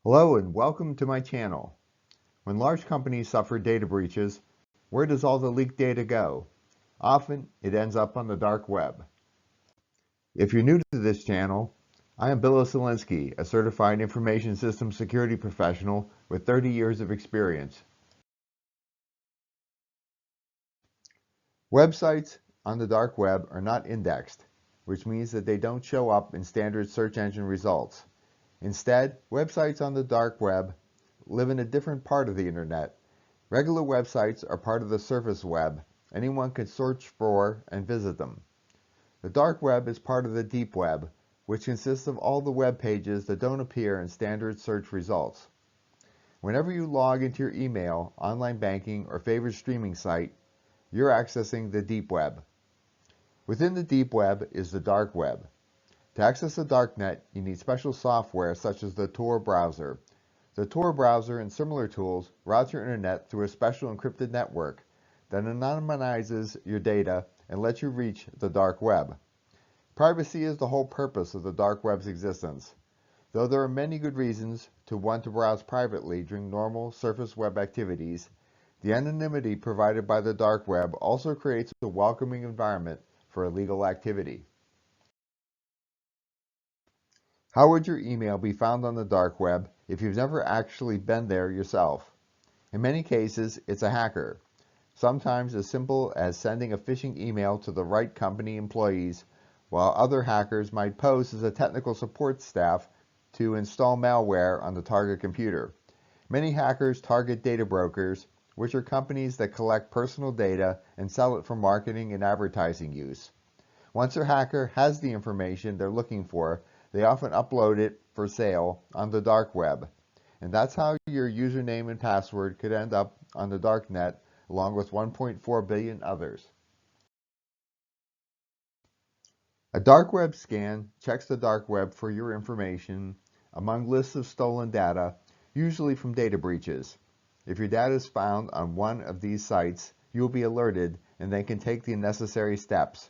Hello and welcome to my channel. When large companies suffer data breaches, where does all the leaked data go? Often, it ends up on the dark web. If you're new to this channel, I am Bill Osolinski, a certified information systems security professional with 30 years of experience. Websites on the dark web are not indexed, which means that they don't show up in standard search engine results. Instead, websites on the dark web live in a different part of the internet. Regular websites are part of the surface web. Anyone can search for and visit them. The dark web is part of the deep web, which consists of all the web pages that don't appear in standard search results. Whenever you log into your email, online banking, or favorite streaming site, you're accessing the deep web. Within the deep web is the dark web. To access the darknet, you need special software such as the Tor browser. The Tor browser and similar tools route your internet through a special encrypted network that anonymizes your data and lets you reach the dark web. Privacy is the whole purpose of the dark web's existence. Though there are many good reasons to want to browse privately during normal surface web activities, the anonymity provided by the dark web also creates a welcoming environment for illegal activity. How would your email be found on the dark web if you've never actually been there yourself? In many cases, it's a hacker. Sometimes as simple as sending a phishing email to the right company employees, while other hackers might pose as a technical support staff to install malware on the target computer. Many hackers target data brokers, which are companies that collect personal data and sell it for marketing and advertising use. Once a hacker has the information they're looking for, they often upload it for sale on the dark web. And that's how your username and password could end up on the darknet along with 1.4 billion others. A dark web scan checks the dark web for your information among lists of stolen data, usually from data breaches. If your data is found on one of these sites, you will be alerted and then can take the necessary steps.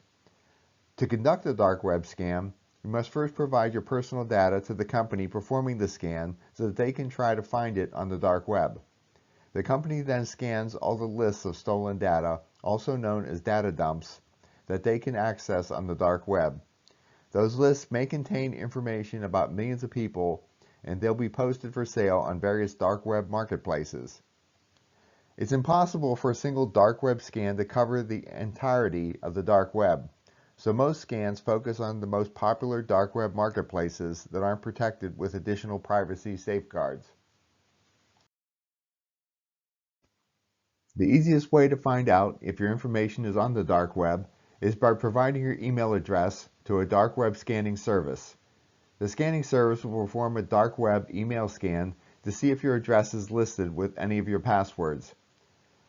To conduct a dark web scan, you must first provide your personal data to the company performing the scan so that they can try to find it on the dark web. The company then scans all the lists of stolen data, also known as data dumps, that they can access on the dark web. Those lists may contain information about millions of people, and they'll be posted for sale on various dark web marketplaces. It's impossible for a single dark web scan to cover the entirety of the dark web. So most scans focus on the most popular dark web marketplaces that aren't protected with additional privacy safeguards. The easiest way to find out if your information is on the dark web is by providing your email address to a dark web scanning service. The scanning service will perform a dark web email scan to see if your address is listed with any of your passwords.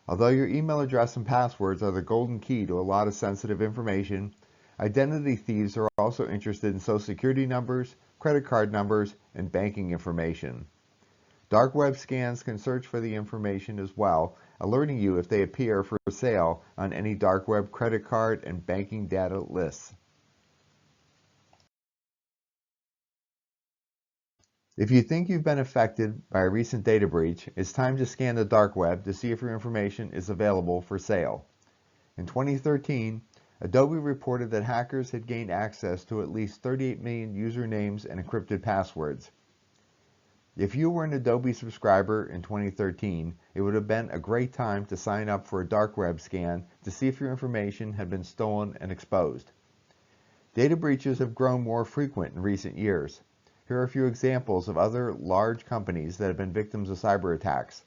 Although your email address and passwords are the golden key to a lot of sensitive information, identity thieves are also interested in social security numbers, credit card numbers, and banking information. Dark web scans can search for the information as well, alerting you if they appear for sale on any dark web credit card and banking data lists. If you think you've been affected by a recent data breach, it's time to scan the dark web to see if your information is available for sale. In 2013, Adobe reported that hackers had gained access to at least 38 million usernames and encrypted passwords. If you were an Adobe subscriber in 2013, it would have been a great time to sign up for a dark web scan to see if your information had been stolen and exposed. Data breaches have grown more frequent in recent years. Here are a few examples of other large companies that have been victims of cyber attacks.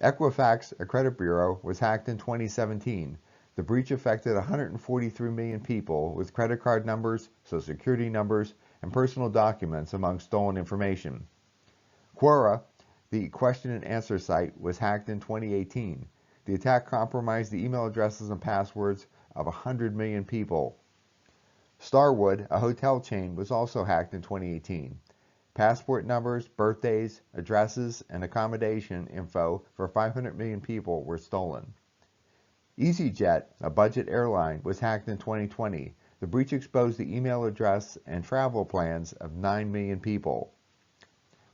Equifax, a credit bureau, was hacked in 2017. The breach affected 143 million people with credit card numbers, social security numbers, and personal documents among stolen information. Quora, the question and answer site, was hacked in 2018. The attack compromised the email addresses and passwords of 100 million people. Starwood, a hotel chain, was also hacked in 2018. Passport numbers, birthdays, addresses, and accommodation info for 500 million people were stolen. EasyJet, a budget airline, was hacked in 2020. The breach exposed the email address and travel plans of 9 million people.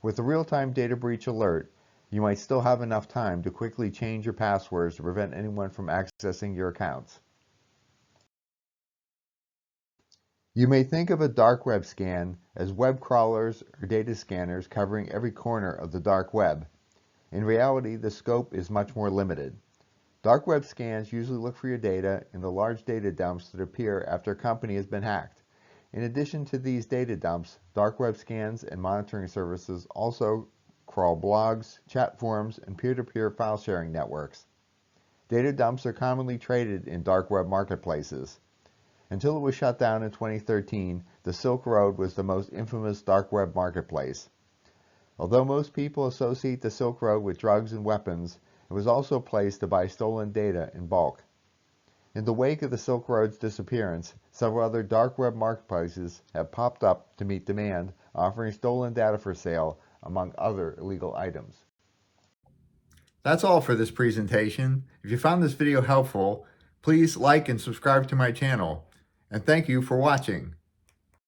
With a real-time data breach alert, you might still have enough time to quickly change your passwords to prevent anyone from accessing your accounts. You may think of a dark web scan as web crawlers or data scanners covering every corner of the dark web. In reality, the scope is much more limited. Dark web scans usually look for your data in the large data dumps that appear after a company has been hacked. In addition to these data dumps, dark web scans and monitoring services also crawl blogs, chat forums, and peer-to-peer file sharing networks. Data dumps are commonly traded in dark web marketplaces. Until it was shut down in 2013, the Silk Road was the most infamous dark web marketplace. Although most people associate the Silk Road with drugs and weapons, it was also a place to buy stolen data in bulk. In the wake of the Silk Road's disappearance, several other dark web marketplaces have popped up to meet demand, offering stolen data for sale, among other illegal items. That's all for this presentation. If you found this video helpful, please like and subscribe to my channel. And thank you for watching.